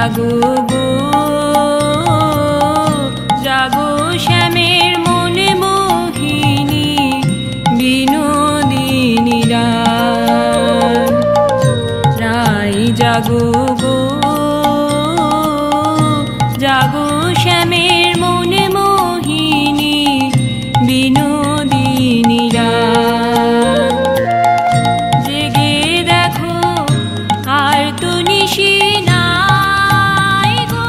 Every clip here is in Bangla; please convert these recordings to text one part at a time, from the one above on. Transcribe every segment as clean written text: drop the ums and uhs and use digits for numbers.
জাগো গো জাগো শ্যামের মনে মোহিনী বিনোদিনী রায় জাগো গো জাগো শ্যামের মনে মোহিনী বিনোদিনী জেগে দেখো আর তো নিশি নাই গো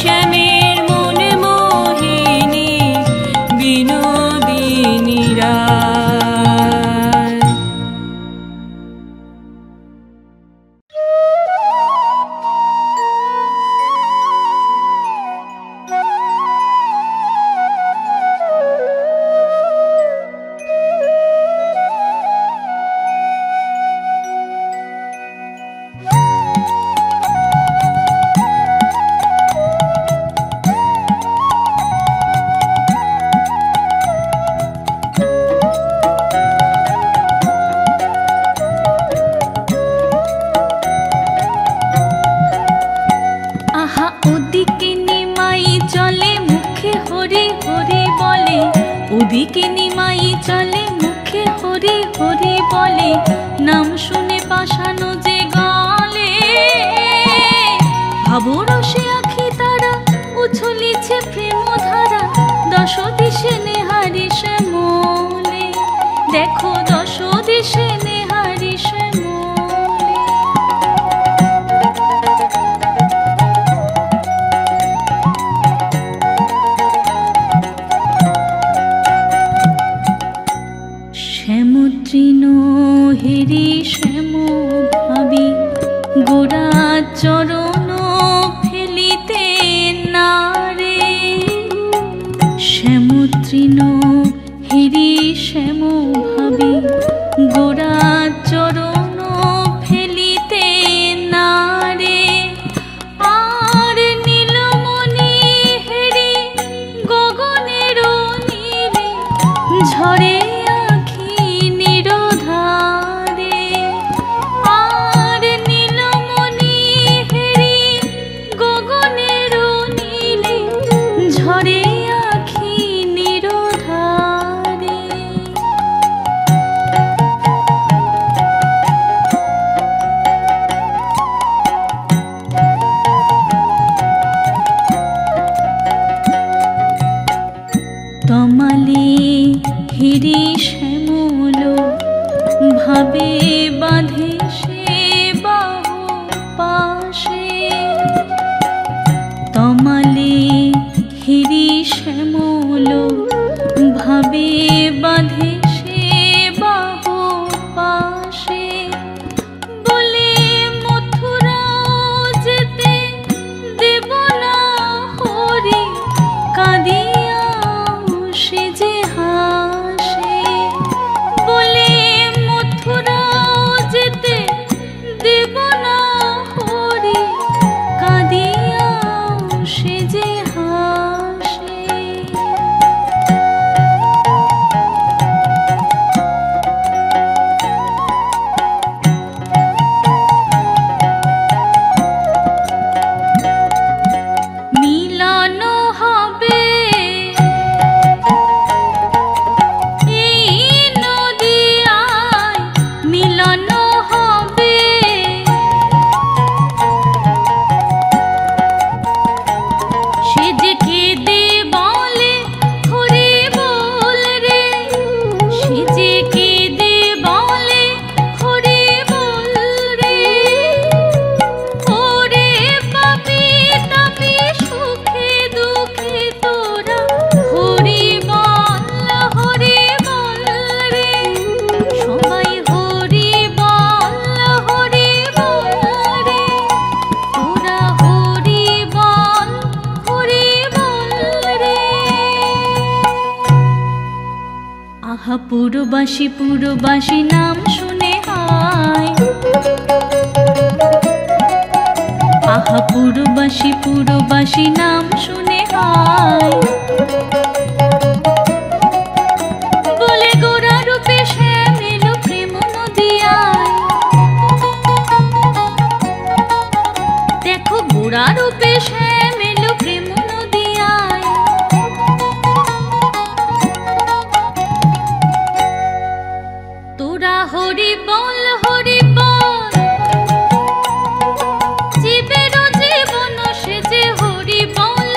শ্যামের মন মোহিনী বিনোদিনী রায়। ওদিকে নিমাই চলে মুখে হরি হরি বলে, নাম শুনে পাশানো যে গলে। ভাবরসে আখি তারা উছলিছে প্রেম ধারা, দশ দিশে নেহারি শ্যামলে। দেখো দশ দিশে নেহারি শ্যামলে। শ্যামতৃণ হেরি শ্যাম ভাবি, গোড়া চরণ ফেলিতে নারে। শ্যামতৃণ হেরি শ্যাম ভাবি, গোড়া চরণ ফেলিতে নারে। আর নীলমণি হেরি গগনের নীলে, ঝরে তমালে হিরি শ্যামল ভাবে বাঁধে সে বাহু পাশে। তমালে হিরি শ্যামল ভাবে বাঁধে সে বাহু পাশে। বলে মথুরাও যেতে দেব না হরি, কাঁদিয়া সে যে হাসে। বলে মথুরাও যেতে দেব না হরি, কাঁদিয়া সে যে হাসে। মিলন হবে মিলন হবে, সে যে কেঁদে বলে হরি বল রে। সে যে কেঁদে বলে হরি বল রে। ওরে পাপি তাপি সুখে দুঃখে তোরা হরি বল রে। সবাই হরি বল রে। তোরা হরি বল রে। আহা পুরবাসী পুরবাসী নাম শুনে হায়। আহা পুরবাসী পুরবাসী নাম শুনে হায়। বলে গোরা রূপে শ্যাম এলো প্রেম নদিয়ায়। দেখো গোরা রূপে শ্যাম এলো প্রেম নদিয়ায়। তোরা হরি বল জীবের জীবন সে যে হরি বল।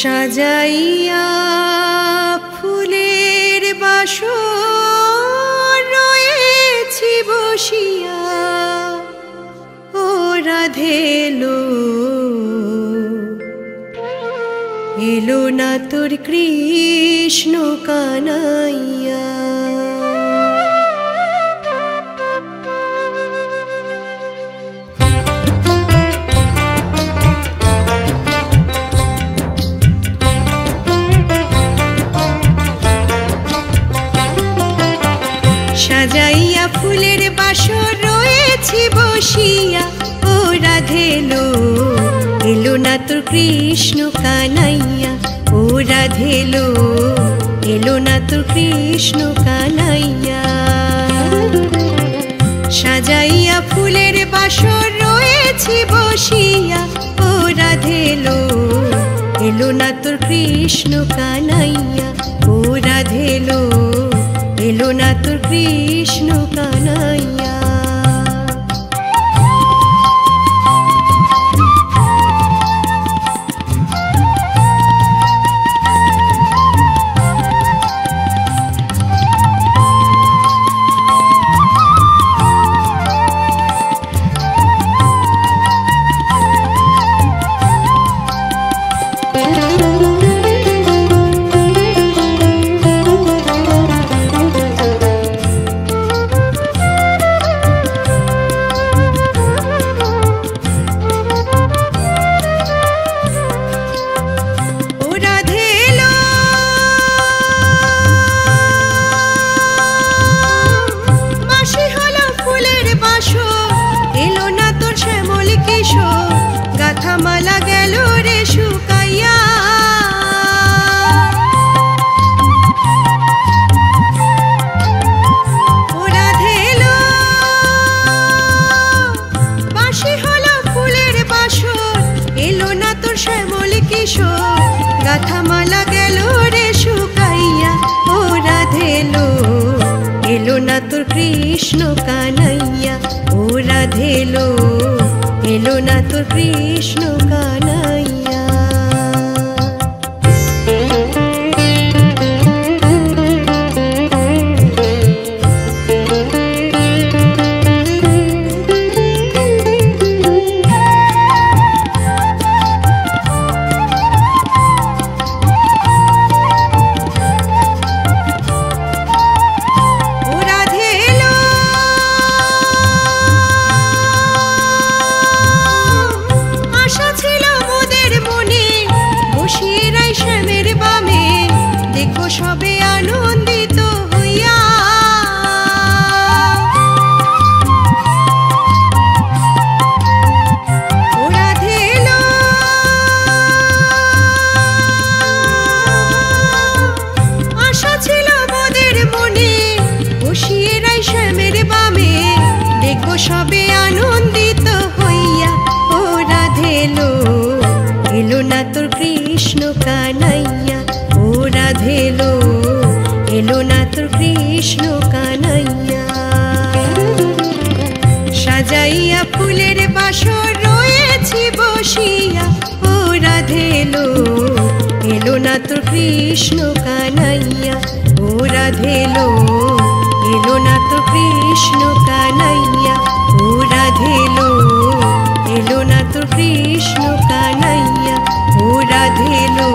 সাজাইয়া ফুলের বাসর রয়েছি বসিয়া, ও রাধেলো এলো না তোর কৃষ্ণ কানাইয়া। সাজাইয়া ফুলের বাসর রয়েছি বসিয়া, ও রাধেলো এলো না তোর কৃষ্ণ কানাইয়া, ও রাধেলো এলো না তোর কৃষ্ণ কানাইয়া। সাজাইয়া ফুলের বাসর রয়েছি বসিয়া, ও রাধেলো এলো না তোর কৃষ্ণ কানাইয়া, ও রাধেলো এলো না তোর কৃষ্ণ কানাইয়া। গাথামালা গেল রে শুকাইয়া, ও রাধেলো এলো না তোর কৃষ্ণ কানাইয়া, ও রাধেলো এলো না তোর কৃষ্ণ কানাইয়া। সবে আনন্দিত হইয়া, ও রাধেলো আশা ছিল মোদের মনে, বসিয়ে রাই শ্যামের বামে, দেখো সবে আনন্দিত হইয়া, ও রাধেলো এলো না তোর কৃষ্ণ কানাইয়া, ও রাধেলো এলো না তোর কৃষ্ণ কানাইয়া। সাজাইয়া ফুলের বাসর রয়েছি বসিয়া, ও রাধেলো এলো না তোর কৃষ্ণ কানাইয়া, ও রাধেলো এলো না তোর কৃষ্ণ কানাইয়া, ও রাধেলো এলো না তোর কৃষ্ণ কানাইয়া, ও রাধেলো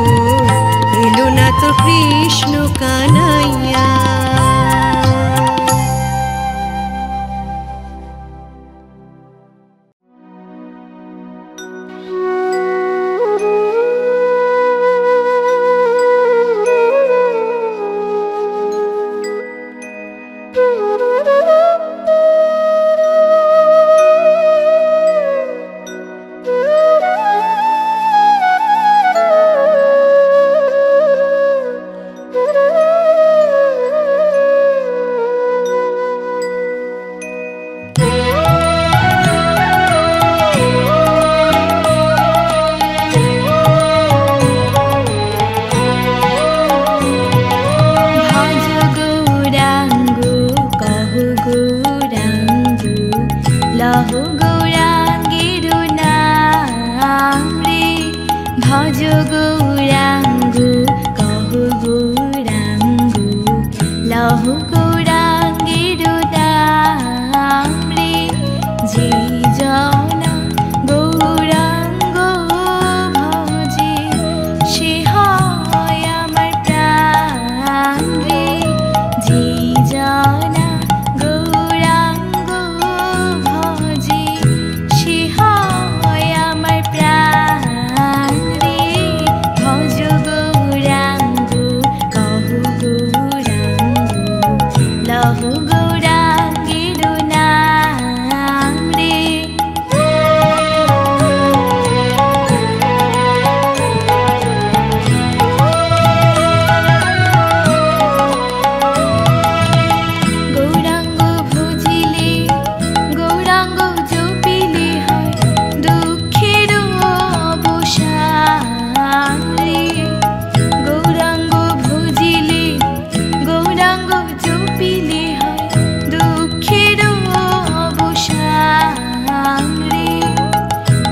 এলো না তোর কৃষ্ণ কানাইয়া। ভজ গৌরাঙ্গের নাম রে, ভজ গৌরাঙ্গ জনা গৌরাঙ্গ ভজে সে হয় আমার প্রাণ রে। যে জনা গৌরাঙ্গ ভজে সে হয় আমার প্রাণ রে। ভজ গৌরাঙ্গ কহু গৌরাঙ্গ লহু গৌরাঙ্গের নাম রে। গৌরাঙ্গ ভজিলে গৌরাঙ্গ জপিলে হয় দুঃখের অবসান রে। গৌরাঙ্গ ভজিলে গৌরাঙ্গ জপিলে হয় দুঃখের অবসান রে।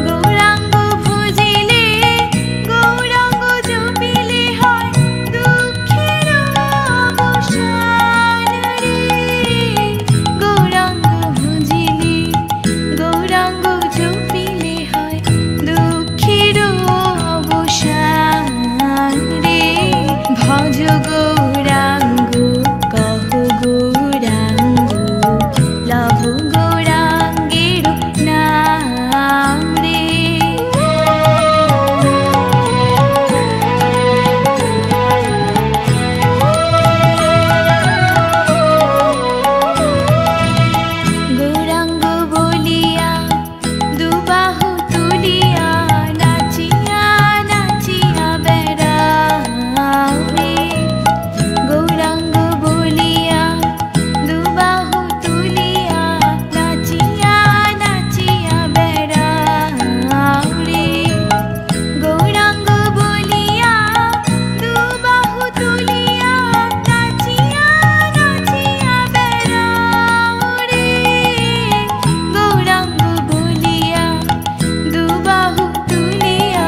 গৌরাঙ্গ ভজিলে গৌরাঙ্গ জপিলে হয় দুঃখের অবসান রে। গৌরাঙ্গ ভজিলে গৌরাঙ্গ জপিলে হয় দুঃখের অবসান রে। ভজ গৌরাঙ্গ কহু গৌরাঙ্গ লহু গৌরাঙ্গের নাম রে। গৌরাঙ্গ বলিয়া দুবাহু তুলিয়া নাচিয়া নাচিয়া বেড়াও রে। গৌরাঙ্গ বলিয়া দুবাহু তুলিয়া নাচিয়া নাচিয়া বেড়াও রে। গৌরাঙ্গ বলিয়া দুবাহু তুলিয়া নাচিয়া নাচিয়া বেড়াও রে। গৌরাঙ্গ বলিয়া দুবাহু তুলিয়া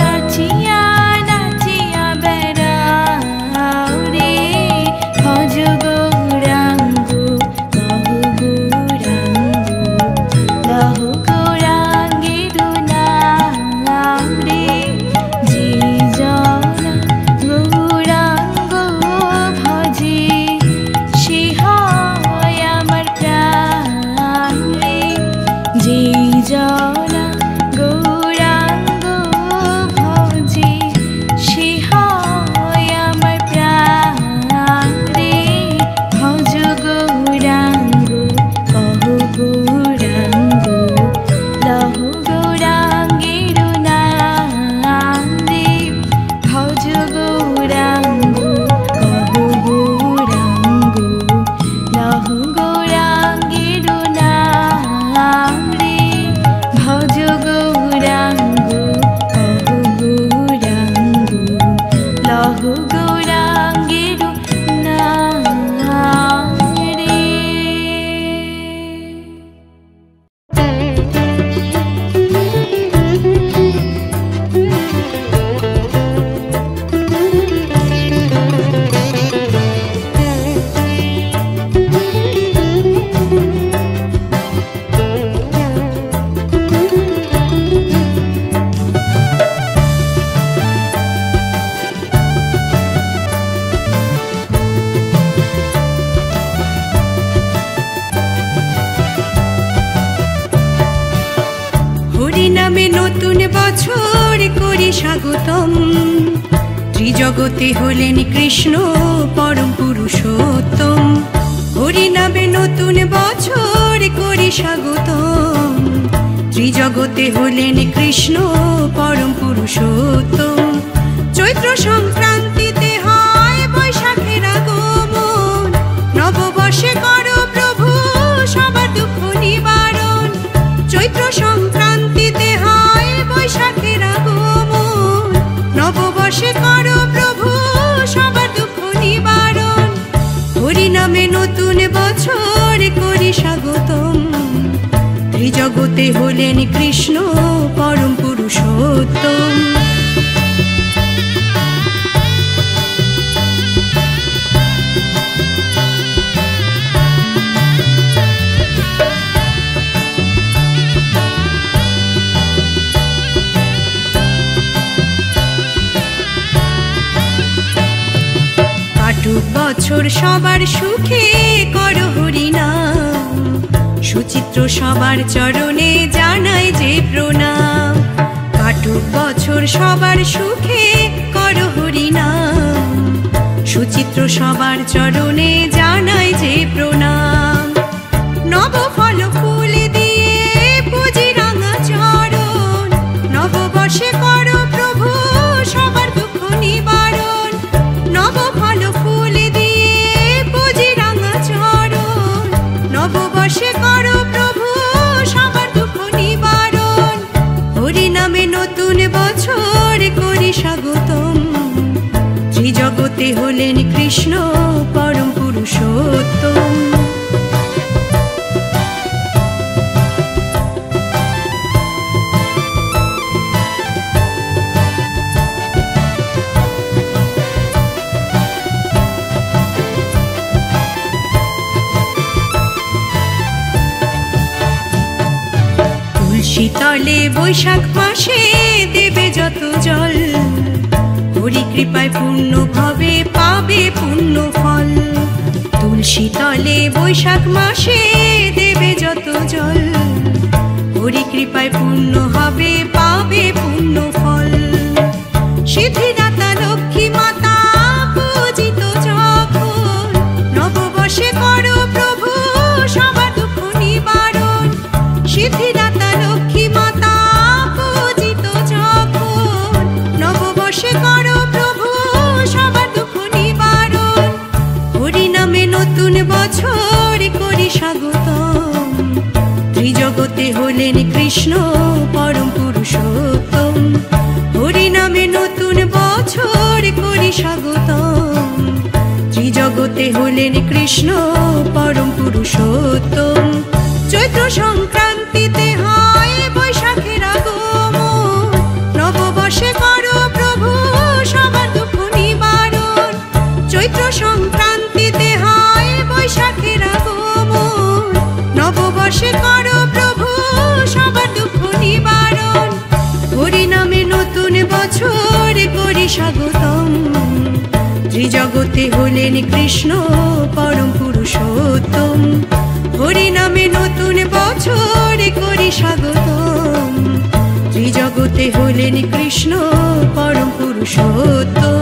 নাচিয়া নাচিয়া বেড়াও রে। ভজ গৌরাঙ্গ কহু গৌরাঙ্গ লহু গৌরাঙ্গের নাম রে। যে জনা গৌরাঙ্গ ভজে সে হয় আমার প্রাণ রে। যে জনা গৌরাঙ্গ ভজে সে হয় আমার প্রাণ রে। ভজ গৌরাঙ্গ কহু গৌরাঙ্গ লহু গৌরাঙ্গের নাম রে। ভজ গৌরাঙ্গ কহু গৌরাঙ্গ লহু গৌরাঙ্গের নাম রে। ভজ গৌরাঙ্গ কহু গৌরাঙ্গ লহু গৌরাঙ্গের নাম রে। হরি নামে নতুন বছর করি স্বাগতম। ত্রিজগতে হলেন কৃষ্ণ পরম পুরুষোত্তম। হরি নামে নতুন বছর করি স্বাগতম। ত্রিজগতে হলেন কৃষ্ণ পরম পুরুষোত্তম। চৈত্র সংক্রান্তিতে হয় বৈশাখের আগমন। নববর্ষে করো প্রভু সবার দুঃখ নিবারণ। চৈত্র সংক্রান্তিতে হয় বৈশাখের আগমন। নববর্ষে করো প্রভু সবার দুঃখ নিবারণ। হরি নামে নতুন বছর করি স্বাগতম। ত্রিজগতে হলেন কৃষ্ণ পরম পুরুষোত্তম। বছর সবার সুখে করো হরিনাম, সুচিত্র সবার চরণে জানাই যে প্রণাম। কাটুক বছর সবার সুখে করো হরিনাম, সুচিত্র সবার চরণে জানাই যে প্রণাম। নব ফল ফুল দিয়ে পুজি রাঙা চরণ, নববর্ষে করো প্রভু সবার দুঃখ নিবারণ। নব ফল ফুল দিয়ে পুজি রাঙা চরণ, নববর্ষে করো প্রভু সবার দুঃখ নিবারণ। হরি নামে নতুন বছর করি স্বাগতম, ত্রিজগতে হলেন কৃষ্ণ পরম পুরুষোত্তম। শীতলে বৈশাখ মাসে দেবে যত জল, হরি কৃপায় পূর্ণ ভবে পাবে পূর্ণ ফল। তুলসী তলে বৈশাখ মাসে দেবে যত জল, হরি কৃপায় পূর্ণ হবে পাবে পূর্ণ ফল। সিদ্ধিদাতা লক্ষ্মী মাতা পূজিত যখন, নববর্ষে করো প্রভু সবার দুঃখ নিবারণ। সিদ্ধিদাতা লক্ষ্মী মাতা পূজিত যখন, নববর্ষে করো প্রভু সবার দুঃখ নিবারণ। হরি নামে নতুন বছর করি স্বাগতম, ত্রিজগতে হলেন কৃষ্ণ পরম পুরুষোত্তম। হরি নামে নতুন বছর করি স্বাগতম, ত্রিজগতে হলেন কৃষ্ণ পরম পুরুষোত্তম। চৈত্র সংক্রান্তিতে হয় বৈশাখের আগমন, নববর্ষে করো প্রভু সবার দুঃখ নিবারণ। চৈত্র সংক্রান্তিতে হয় বৈশাখের আগমন, নববর্ষে করো প্রভু সবার দুঃখ নিবারণ। হরি নামে নতুন বছর করি স্বাগতম, ত্রিজগতে হলেন কৃষ্ণ পরম পুরুষোত্তম। হরি নামে নতুন বছর করি স্বাগতম, ত্রিজগতে হলেন কৃষ্ণ পরম পুরুষোত্তম।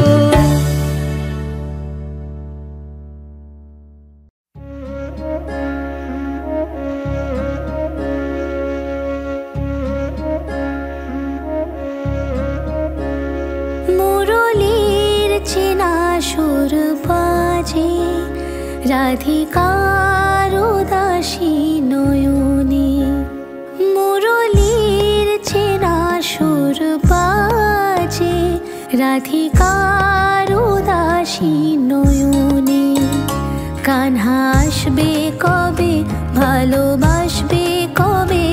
মুরলীর চেনা সুর বাজে, রাধিকার উদাসী নয়নে। মুরলীর চেনা সুর বাজে, রাধিকার উদাসী নয়নে। কানহা আসবে কবে, ভালোবাসবে কবে,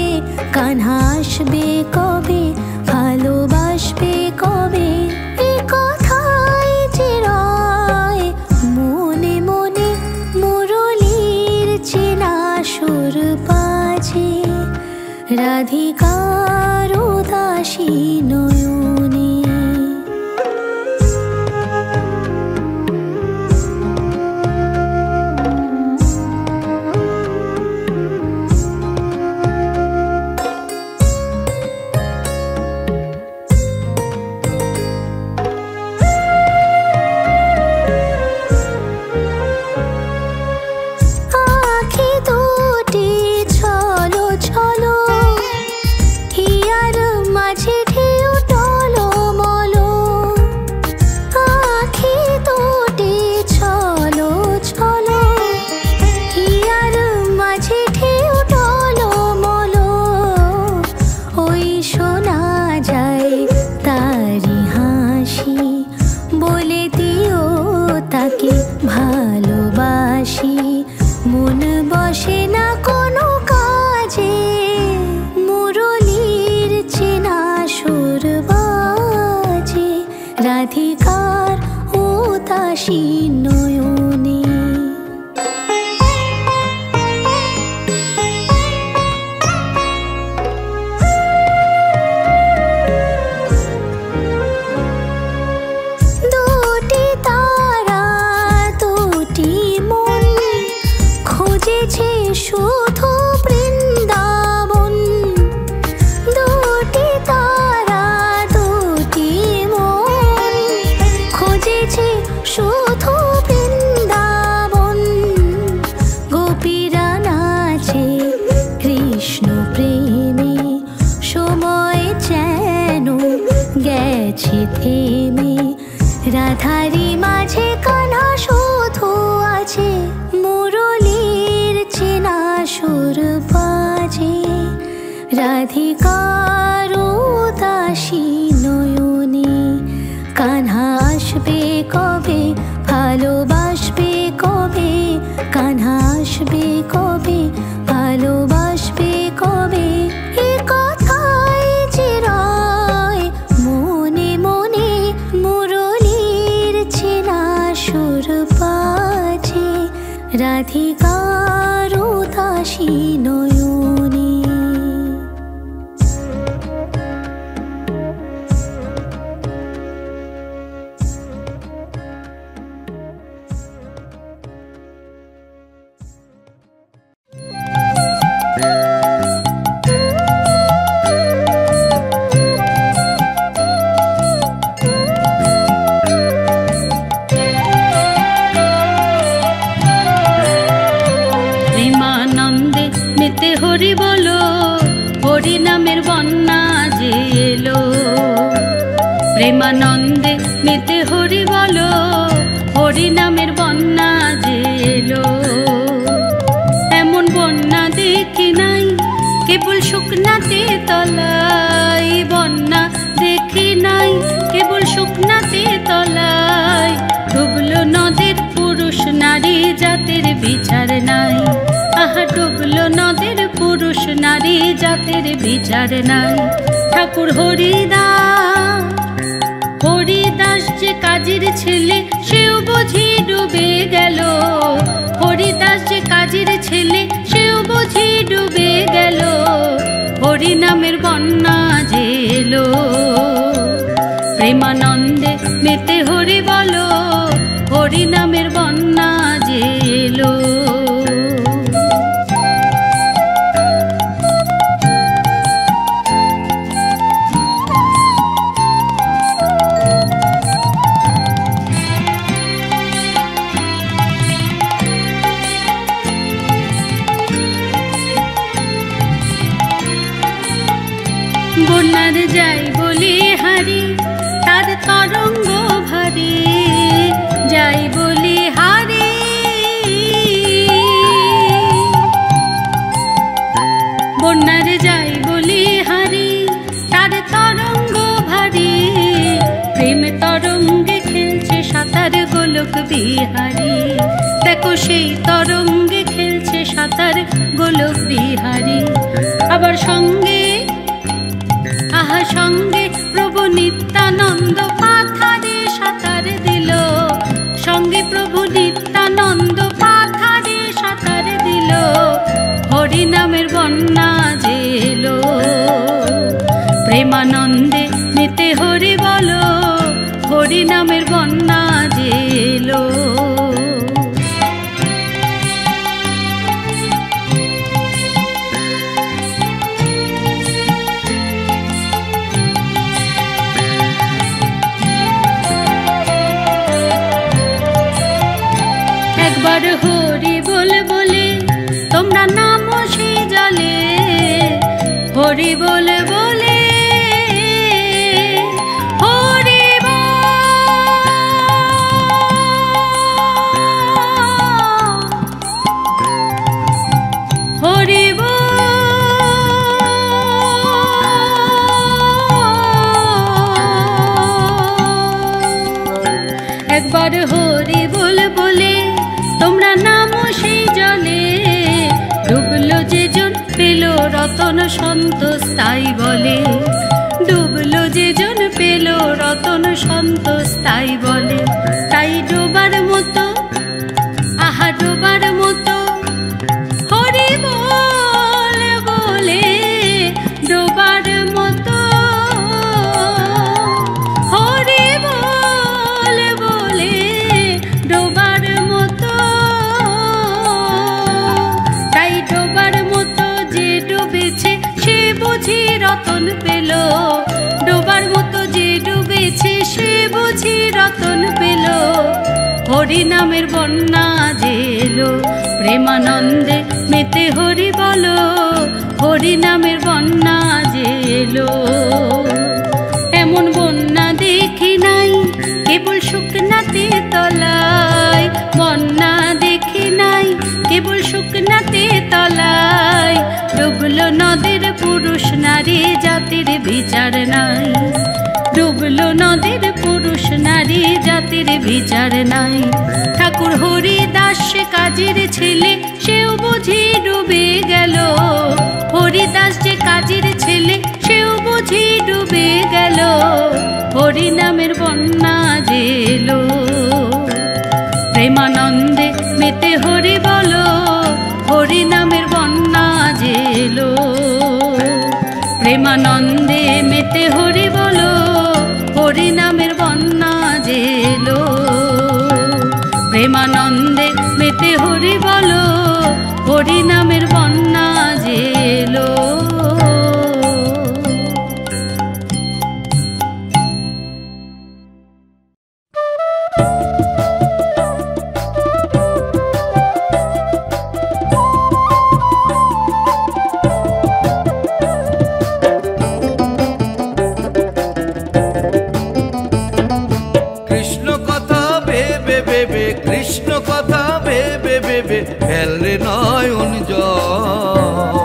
কানহা আসবে কবে, ভালোবাসবে কবে। এ কথাই যে রয় মনে মনে, মুরলীর চেনা সুর বাজে, রাধিকার উদাসী নয়নে। মাঝে ঢেউ টলো রাধিকার উদাসী নয়নে কান্হা আসবে কবে, ভালোবাসবে কবে, কান্হা আসবে কবে, ভালোবাসবে কবে, এ কথাই যে রয় মনে মনে মুরলীর চেনা সুর বাজে, রাধিকার উদাসী নয়নে। প্রেমানন্দে মেতে হরি বলো, হরি নামের বন্যা যে এলো। প্রেমানন্দে মেতে হরি বলো, হরি নামের বন্যা যে এলো। এমন বন্যা দেখি নাই কেবল শুকনাতে তলায়, বন্যা দেখি নাই কেবল শুকনাতে তলায়। ডুবলো নদের পুরুষ নারী জাতের বিচার নাই, আহা ডুবলো নদের পুরুষ নারী জাতের বিচার নাই। ঠাকুর হরিদাস, হরিদাস যে কাজের ছেলে সেও বুঝি ডুবে গেল। হরিদাস যে কাজের ছেলে সেও বুঝি ডুবে গেল। হরি নামের বন্যা যে এলো। প্রেমানন্দে মেতে হরি বলো, হরি নামের বন্যা যে এলো। বন্যার যাই বলি হারি, তার তরঙ্গ ভারী, যাই বলি হারি। বন্যার যাই বলি হারি, তার তরঙ্গ ভারী। প্রেম তরঙ্গে খেলছে সাঁতার গোলক বিহারী, দেখো সেই তরঙ্গে খেলছে সাঁতার গোলক বিহারী। আবার সঙ্গে আহা সঙ্গে প্রভু নিত্যানন্দ পাথারে সাঁতার দিল। সঙ্গে প্রভু নিত্যানন্দ পাথারে সাঁতার দিল। হরি নামের বন্যা যে এলো। প্রেমানন্দে মেতে হরি বলো, হরি নামের বন্যা যে এলো। একবার হরি বল বলে তোমরা নামো সেই জলে, হরি বল বলে হরি হরি একবার হরি বল বলে তোমরা নামো সেই জলে। ডুবলো যে জন পেল রতন সন্তোষ তাই বলে। ডুবলো যে জন পেল রতন সন্তোষ তাই বলে। তাই ডোবার মতো আহা ডোবার মতো হরি বল বলে, ডোবার মতো হরি বল বলে, ডোবার মতো। তাই ডোবার মতো যে ডুবেছে সে বুঝি রতন পেল। ডোবার মতো যে ডুবেছে সে বুঝি রতন পেল। হরি নামের বন্যা যে এলো। প্রেমানন্দে মেতে হরি বলো, হরি নামের বন্যা যে এলো। এমন বন্যা দেখি নাই কেবল শুকনাতে তলায়। বন্যা দেখি নাই কেবল শুকনাতে তলায়। ডুবলো নদের পুরুষ জাতির বিচার নাই। ডুবলো নদীর পুরুষ নারী জাতির বিচার নাই। ঠাকুর হরিদাস কাজীর ছেলে সেও বুঝি ডুবে গেল। হরিদাস যে কাজীর ছেলে সেও বুঝি ডুবে গেল। হরি নামের বন্যা জেলো প্রেমানন্দে মেতে হরি বলো। হরি নামের বন্যা জেলো প্রেমানন্দে মেতে হরি বলো। হরি নামের বন্যা জেলো প্রেমানন্দে মেতে হরি বলো। হরি নামের বন্যা জেলো। কৃষ্ণ কথা ভেবে ভেবে ফেলরে নয়ন জল।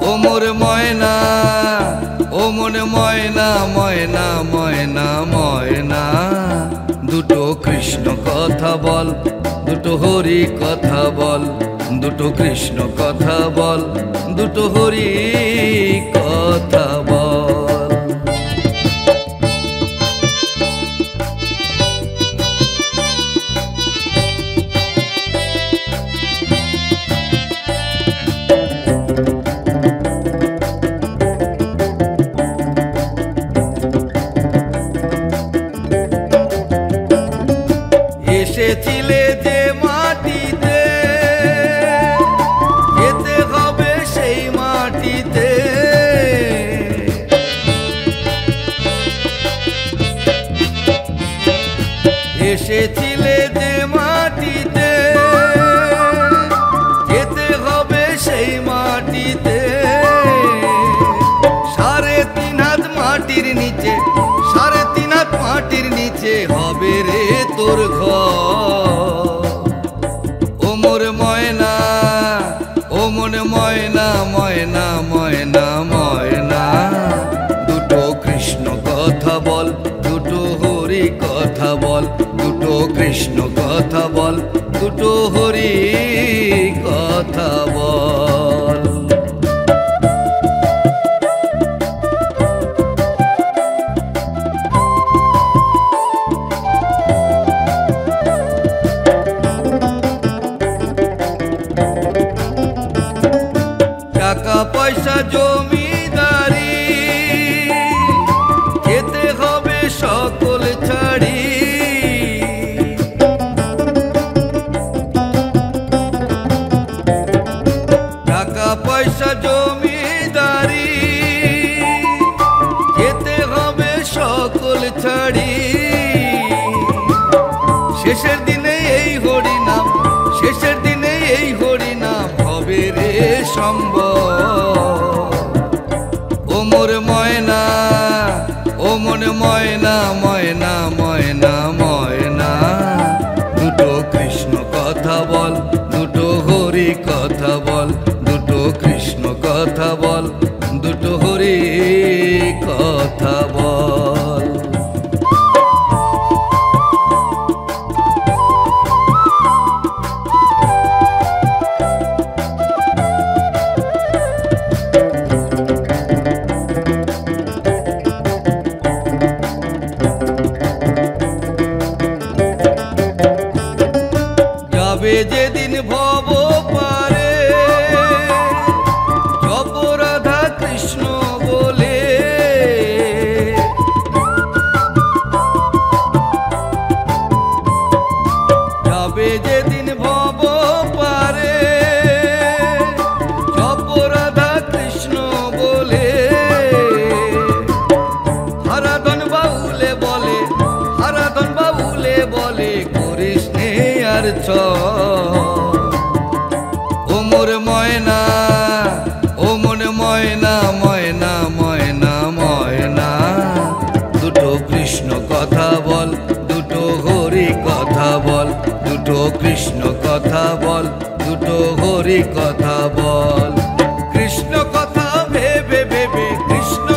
ও মোর ময়না, ও মন ময়না, ময়না ময়না ময়না, দুটো কৃষ্ণ কথা বল, দুটো হরি কথা বল, দুটো কৃষ্ণ কথা বল, দুটো হরি কথা বল। এসেছিলে যে মাটিতে, যেতে হবে সেই মাটিতে। এসেছিলে যে মাটিতে, যেতে হবে সেই মাটিতে। 3.5 হাত মাটির নিচে, 3.5 হাত মাটির নিচে হবে রে তোর ঘর। ও মোর ময়না, ও মন ময়না, ময়না ময়না ময়না, দুটো কৃষ্ণ কথা বল, দুটো হরি কথা বল, দুটো কৃষ্ণ কথা বল, দুটো হরি কথা বল। টাকা পয়সা জমিদারি, যেতে হবে সকল ছাড়ি। টাকা পয়সা জমিদারি, যেতে হবে সকল ছাড়ি। শেষের দিনে এই হরি নাম, শেষের দিনে এই হরি নাম হবে রে সম্ভব। ও মোর ময়না, ও মন ময়না, ময়না ময়না ময়না, দুটো কৃষ্ণ কথা বল, দুটো হরি কথা বল, দুটো কৃষ্ণ কথা বল, দুটো হরি কথা বল। যাবে যেদিন ভব পারে, জপ রাধা কৃষ্ণ বলে। যাবে যেদিন ভব পারে, জপ রাধা কৃষ্ণ বলে। হারাধন বাউলে বলে, হারাধন বাউলে বলে, করিস নে আর ছ। ও মোর ময়না, ও মন ময়না, ময়না ময়না ময়না, দুটো কৃষ্ণ কথা বল, দুটো হরি কথা বল, দুটো কৃষ্ণ কথা বল, দুটো হরি কথা বল। কৃষ্ণ কথা ভেবে ভেবে, কৃষ্ণ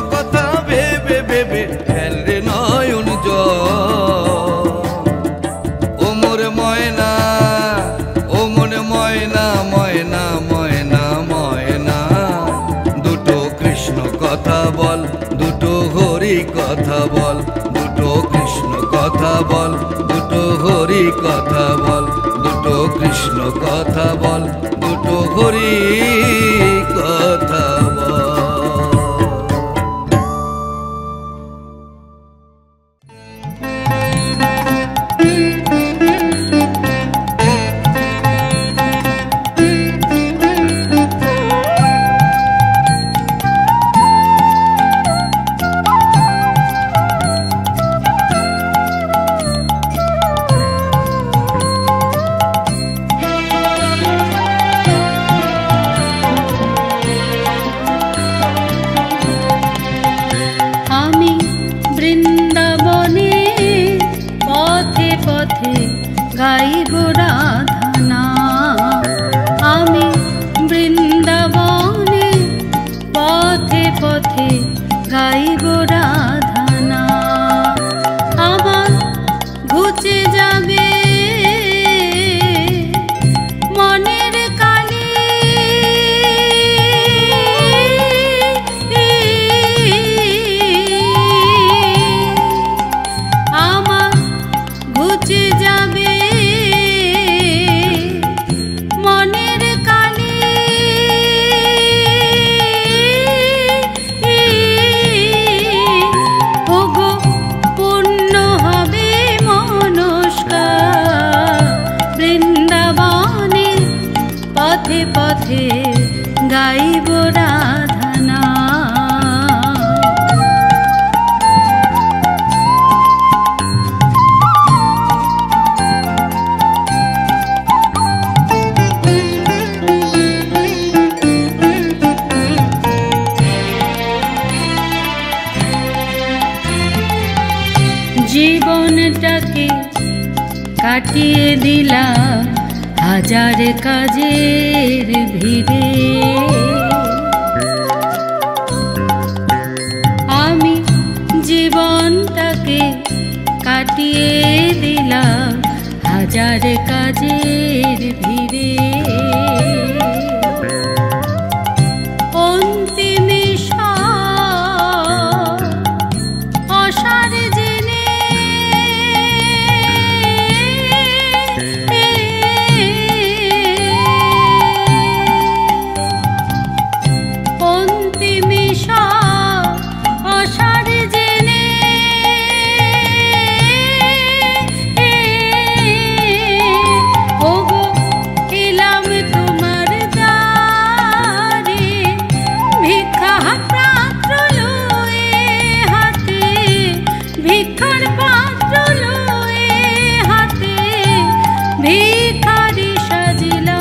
কথা বল, দুটো হরি কথা বল, দুটো কৃষ্ণ কথা বল, দুটো হরি কথা বল, দুটো কৃষ্ণ কথা বল, দুটো হরি কথা বল। গাইব রাধনা, আমি বৃন্দাবনে পথে পথে গাইব রাধনা। আমার ঘুচে যাবে মনের কালি, আমার ঘুচে যাবে মনের কালি, ওগো পূর্ণ হবে মনস্কার। বৃন্দাবনে পথে পথে গাইব রাধনা। জীবনটাকে কাটিয়ে দিলাম হাজার কাজের ভিড়ে, আমি জীবনটাকে কাটিয়ে দিলাম হাজার কাজের ভিড়ে। অন্তিমে অসার জেনে অন্তিমে অসার জেনে ওগো এলাম তোমার দ্বারে, ভিক্ষা পাত্র লয়ে হাতে, ভিক্ষার পাত্র লয়ে হাতে, ভিখারি সাজিলাম।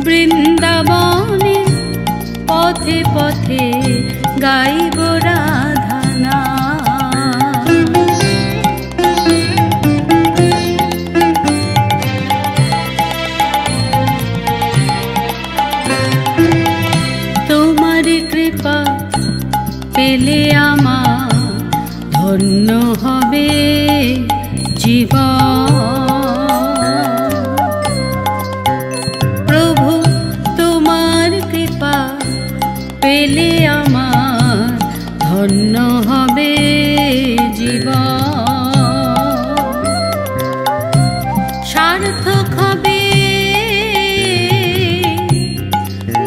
বৃন্দাবনে পথে পথে গাইব রাধনা। তোমার কৃপা পেলে আমার ধন্য হবে জীবন। প্রভু তোমার কৃপা পেলে আমার ধন্য হবে জীবন। সার্থক হবে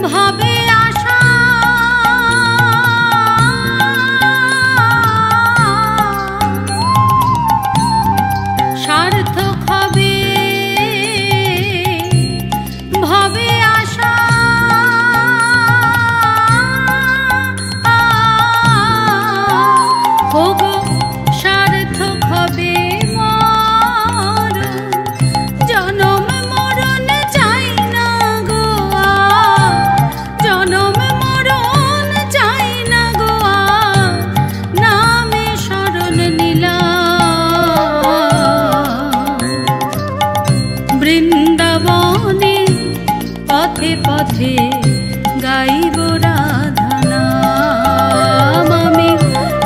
ভাবে আশা, সার্থক হবে ভাবে আশা। ওগো সার্থক হবে মরণ, জনম মরণ চাই না গো আর, জনম মরণ চাই না গো আর, নামে শরণ নিলাম। বৃন্দাবনে পথে পথে গাইব রাধনা। আমি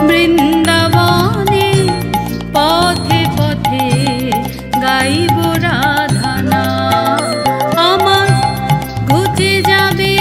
বৃন্দাবনে পথে পথে গাইব রাধনা। আমার ঘুচে যাবে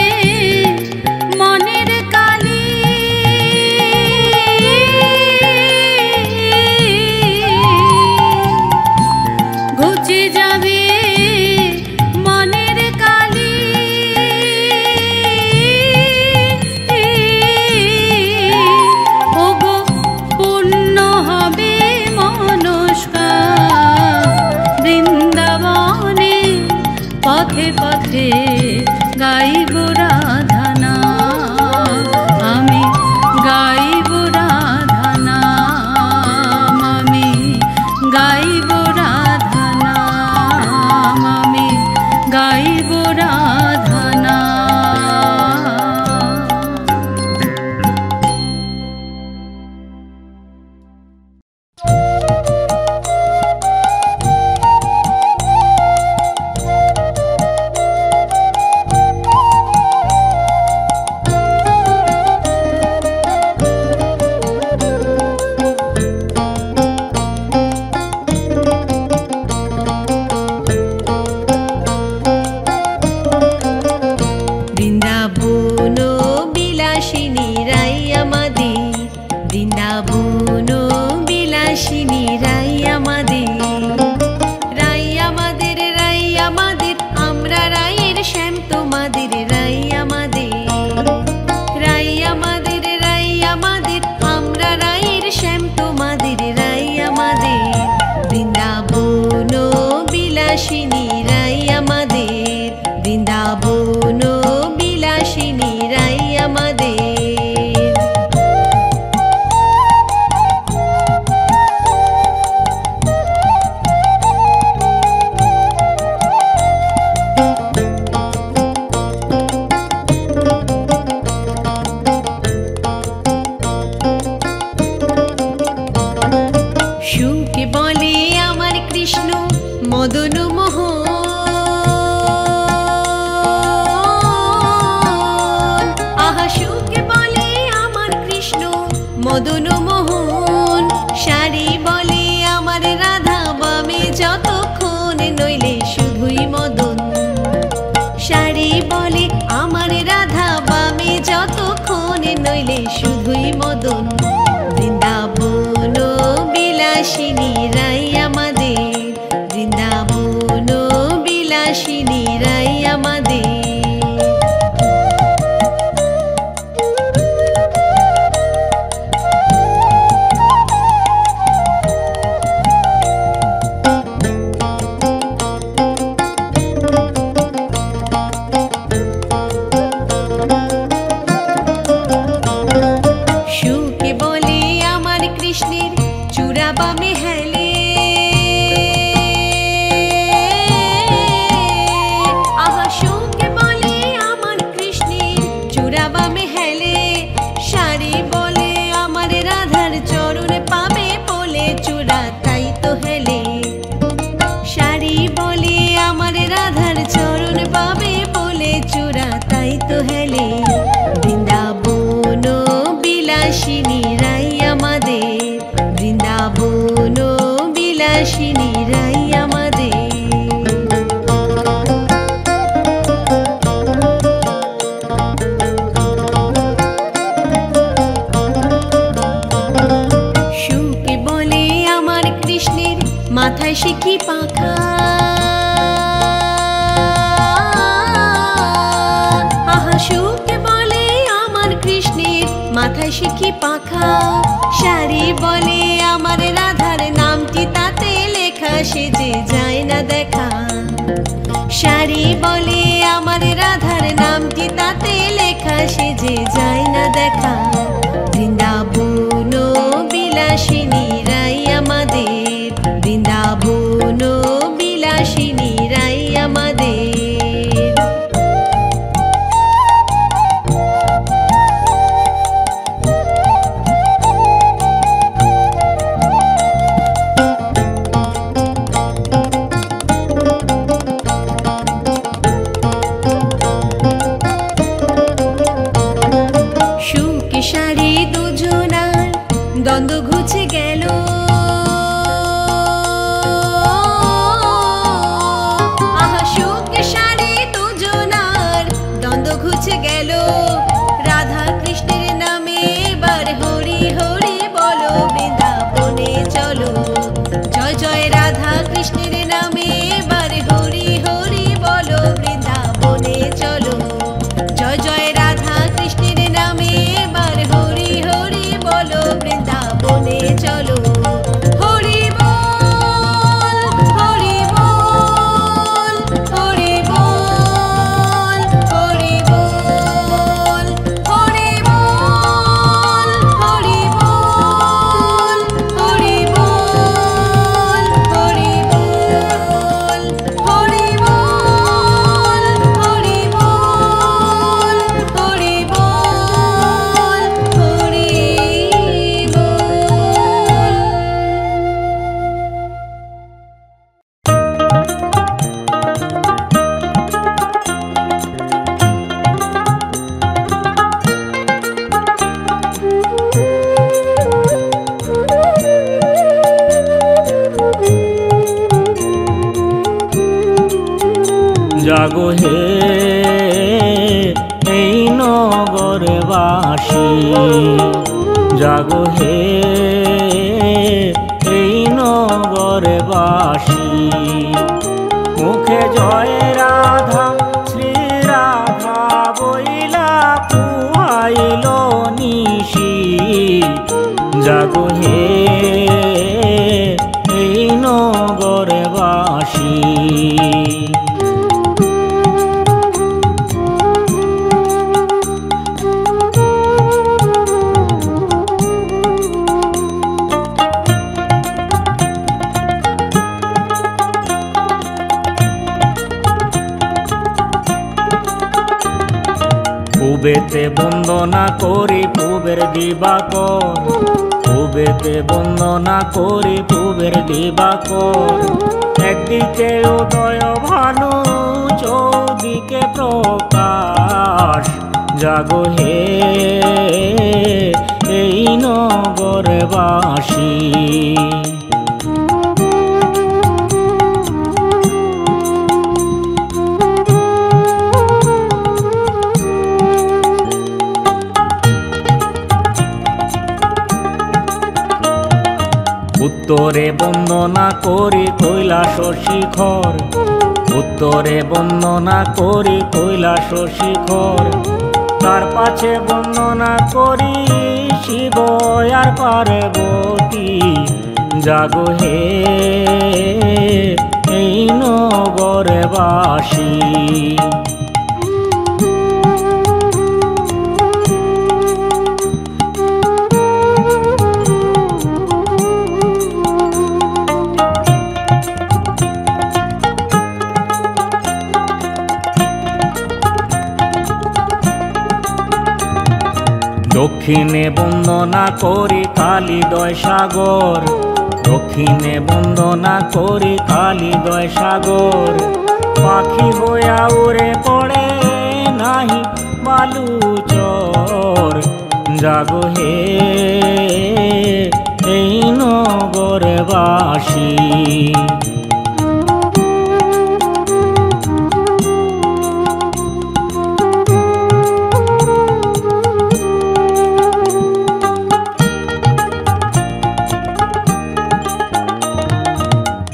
শুধুই মদন। বৃন্দাবন বিলাসিনী রাই আমাদের, বৃন্দাবন বিলাসিনী রাই আমাদের। সুকে বলে আমার কৃষ্ণের চূড়া বামে হেলে, আহা সুকে বলে আমার কৃষ্ণের চূড়া বামে হেলে। সারি বলে আমার রাধার চরণ পাবে বলে চূড়া তাই তো হেলে। সারি বলে আমার রাধার চরণ পাবে বলে চূড়া তাই তো হেলে। বৃন্দাবন বিলাসিনী রাই আমাদের, বৃন্দাবন বিলাসিনী রাই আমাদের। সুকে বলে আমার কৃষ্ণের মাথায় শিখি পাখা, আহা সুকে বলে আমার কৃষ্ণের মাথায় শিখি পাখা। সারি বলে আমার রাধার নামটি তাতে লেখা, সে যে যায় না দেখা। সারি বলে আমার রাধার নামটি তাতে লেখা, সে যে যায় না দেখা। বৃন্দাবন বিলাসিনী রাই আমাদের, বৃন্দাবন বিলাসিনী রাই আমাদের। সুকে সারি দুজনার দ্বন্দ্ব ঘুচে গেল, আহা সুকে সারি দুজনার দ্বন্দ্ব ঘুচে গেল। রাধা কৃষ্ণের নামে এবার হরি হরি বলো, বৃন্দাবনে চলো। জয় জয় রাধা কৃষ্ণের নামে এবার হরি হরি বলো, বৃন্দাবনে চলো। জয় জয় রাধা কৃষ্ণের নামে এবার হরি হরি বলো, বৃন্দাবনে চলো। হরি বল হরি বল হরি বল হরি বল হরি বল হরি বল হরি বল হরি বল হরি বল হরি বল হরি বল হরি জাগো হে এই নগরবাসী, জাগো হে এই নগরবাসী। মুখে জয় রাধা শ্রী রাধা বইলা পুয়াইল নিশি, জাগো হে এই নগরবাসী। পূবেতে বন্দনা করি পূবের দিবাকর, পূবেতে বন্দনা করি পূবের দিবাকর। একদিকে উদয় ভানু চৌদিকে প্রকাশ, জাগো হে এই নগরবাসী। উত্তরে বন্দনা করি কৈলাস শিখর, উত্তরে বন্দনা করি কৈলাস শিখর। তার পাছে বন্দনা করি শিব আর পার্বতী। জাগো হে এই নগরবাসী। দক্ষিণে বন্দনা করি কালিদয় সাগর, দক্ষিণে বন্দনা করি কালিদয় সাগর। পাখি হইয়া উড়ে পড়ে নাহি বালুচর। জাগো হে এই নগরবাসী।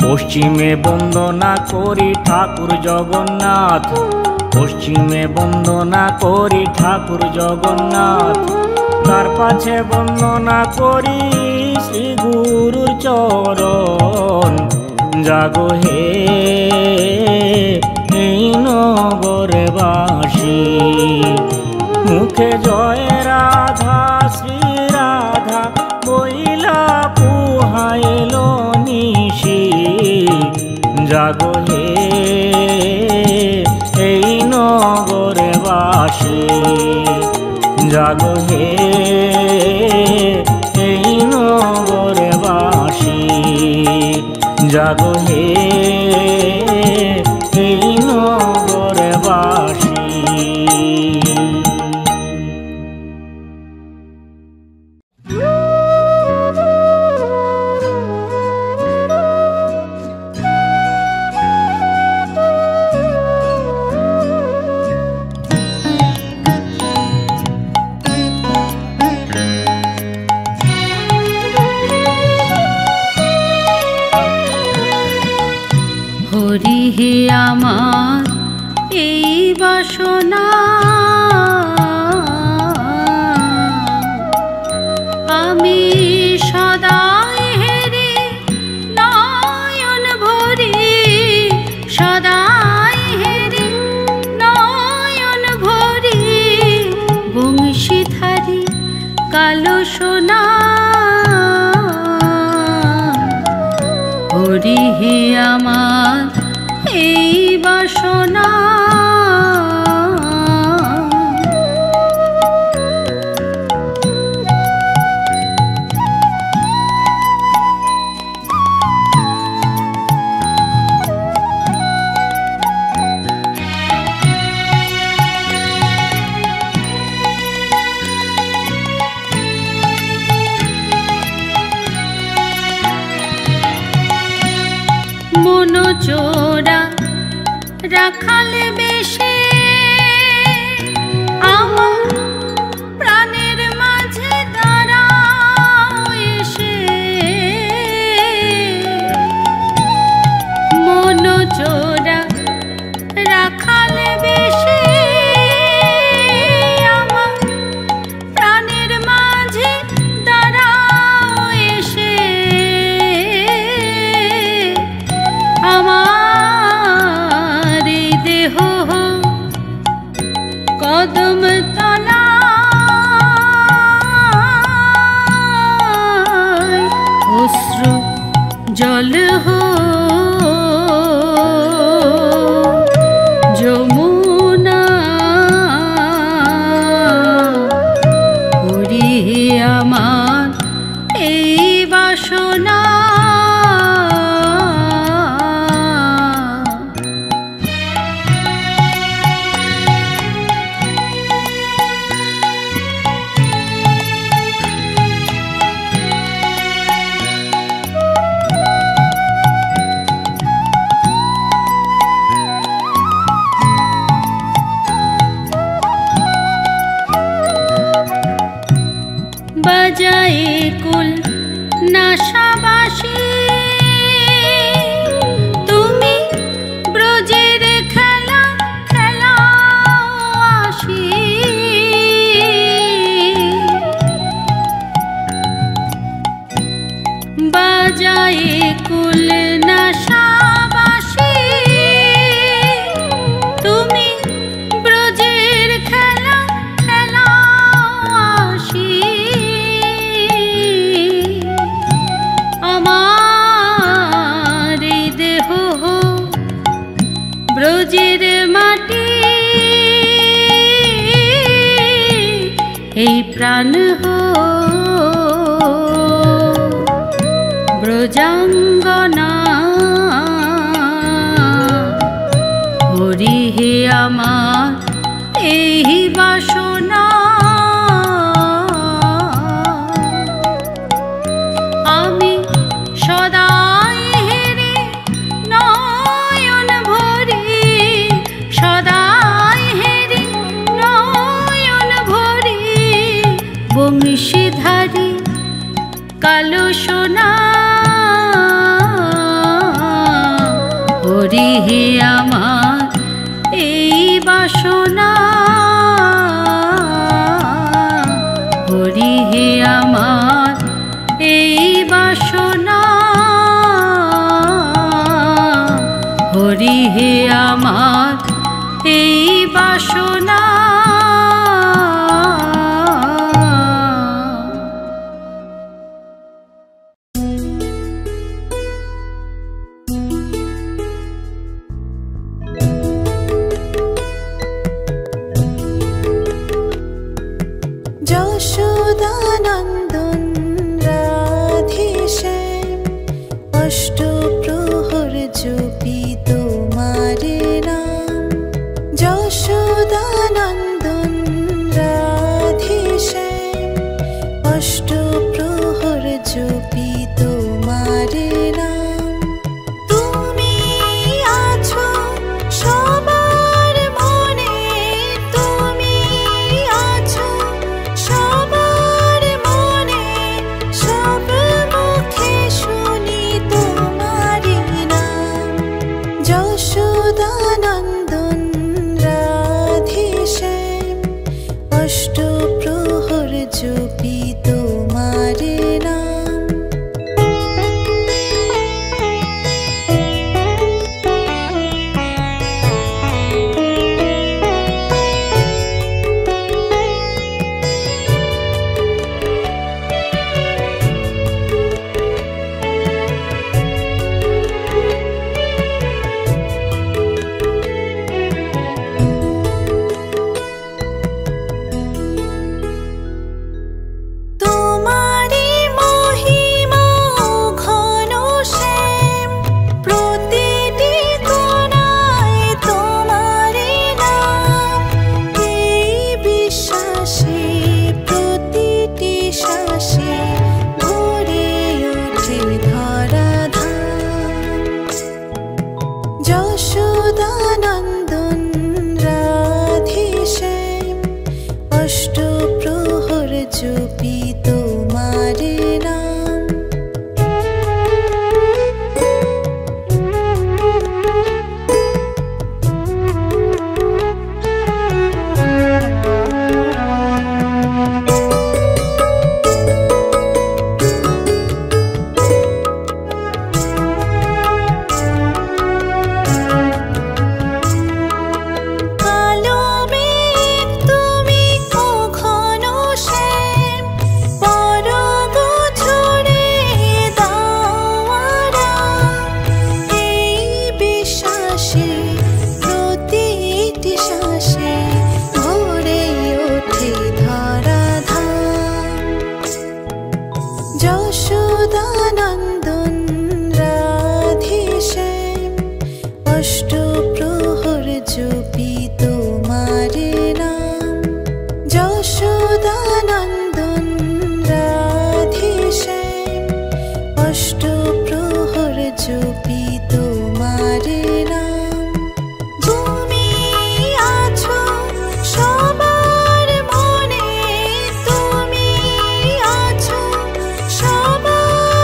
পশ্চিমে বন্দনা করি ঠাকুর জগন্নাথ, পশ্চিমে বন্দনা করি ঠাকুর জগন্নাথ। তার পাছে বন্দনা করি শ্রী গুরুর চরণ। জাগো হে এই নগরবাসী। মুখে জয় রাধা শ্রী রাধা বইলা পুহাইল নিশি। জাগো হে এই নগরবাসী। জাগো হে এই নগরবাসী। জাগো হে এই নগরবাসী। হরি হে আমার এই বাসনা, আমি সদাই হেরি নয়ন ভরি, সদাই হেরি নয়ন ভরি। বংশীধারী কালো সোনা, হরি হে আমার এই বাসনা। মনোচোরা রাখালে বেশে আমার প্রাণের মাঝে দাঁড়াও এসে। মনোচোরা রাখালে বেশে আমার প্রাণের মাঝে দাঁড়াও এসে। আমার এই দেহ কদম তলায় অশ্রু জল যমুনা। হরি হে আমার এই বাসনা। বাজায়ে কুল নাশাবাসী তুমি ব্রজের খেলা খেলাওয়াসী বাজায়ে কুল নাশাবাসী তুমি ব্রজের খেলা খেলাওয়াসী আমার এই দেহ ব্রজের মাটি এই প্রাণ ব্রজাঙ্গনা হরি হে আমার এই বাসনা আমি সদাই হেরে নয়ন ভরি সদাই হেরে নয়ন ভরি বংশীধারী কালো সোনা হরি হে আমার এই বাসনা হরি হে আমার এই বাসনা হরি হে আমার এই বাসনা যশোদানন্দন রাধেশ্যাম অষ্টপ্রহর জপি তোমার নাম যশোদানন্দন রাধেশ্যাম অষ্টপ্রহর জপি তোমার নাম তুমি আছো সবার মনে তুমি আছো সবার মনে সব মুখে শুনি তোমার নাম যশোদানন্দন রাধেশ্যাম অষ্টপ্রহর জপি তোমার নাম তোমারি মহিমা ঘন শ্যাম প্রতিটি কোণায় তোমারি নাম এই বিশ্বাসে প্রতিটি শ্বাসে ভরে ওঠে ধরাধাম যশোদানন্দন রাধেশ্যাম অষ্টপ্রহর জপি তোমার নাম কালো মেঘ তুমি ও ঘন শ্যাম পরগ ছড়ে দাও আরাম এই বিশ্বাসে প্রতিটি শ্বাসে ভরে ওঠে ধরাধাম যশোদানন্দন রাধেশ্যাম অষ্টপ্রহর জপি তোমার নাম যশোদানন্দন রাধেশ্যাম অষ্টপ্রহর জপি তোমার নাম তুমি আছো সবার মনে তুমি আছো সবার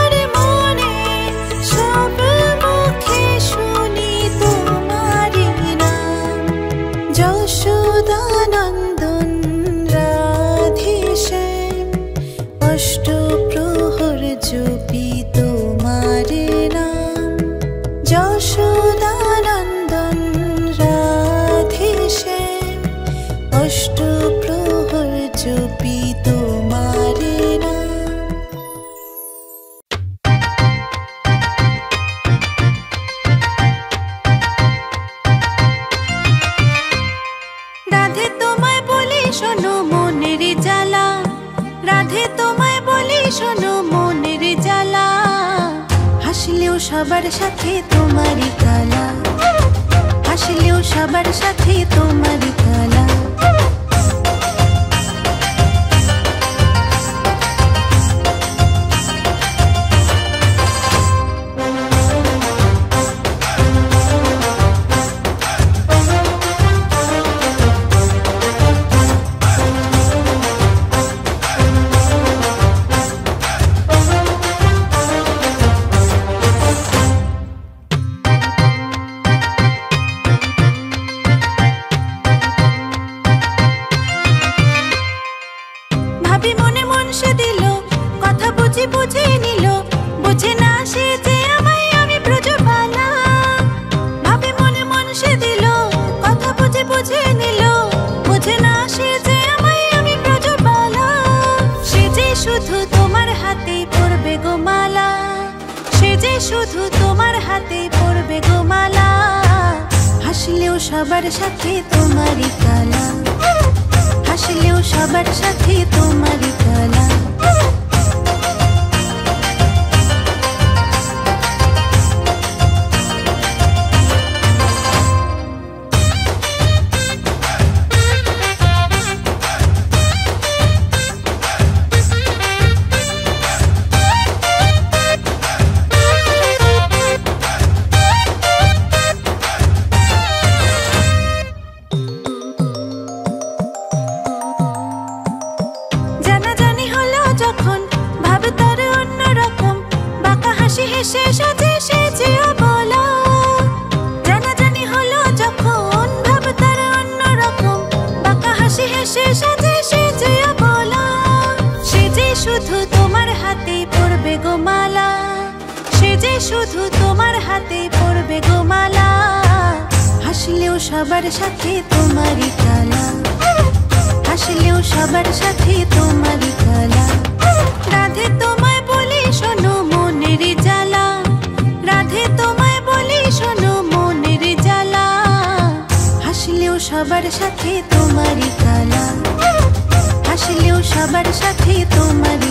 জপি তোমার নাম। রাধে তোমায় বলি শোনো মনের জ্বালা, রাধে তোমায় বলি শোনো মনের জ্বালা, হাসলেও সবার সাথে তোমারই কালা, হাসলেও সবার সাথে তোমারই কালা। ভাবি মনে মন সে দিল, কথা বুঝি বুঝে নিল, বুঝে না সে যে আমায় আমি ব্রজবালা। ভাবি মনে মন সে দিল, কথা বুঝি বুঝে নিল, বুঝে না সে যে আমায় আমি ব্রজবালা। সে যে শুধু তোমার হাতে পড়বে গো মালা, সে যে শুধু তোমার হাতে পড়বে গো মালা, হাসলেও সবার সাথে তোমারই কালা, হাসলেও সবার সাথে তোমারই কালা। জানাজানি হলো যখন ভাব তার অন্যরকম, বাঁকা হাসি হেসে সাজে সেজে বলা। জানাজানি হলো যখন ভাব তার অন্যরকম, বাঁকা হাসি হেসে সাজে সেজে বলা। সে যে শুধু তোমার হাতে পড়বে গো মালা, সে যে শুধু তোমার হাতে পড়বে গো মালা, হাসলেও সবার সাথে তোমারই কালা, হাসলেও সবার সাথে তোমারই কালা। রাধে তোমায় বলি শোনো মনের জ্বালা, রাধে তোমায় বলি শোনো মনের জ্বালা, হাসলেও সবার সাথে তোমারই কালা, হাসলেও সবার সাথে তোমারই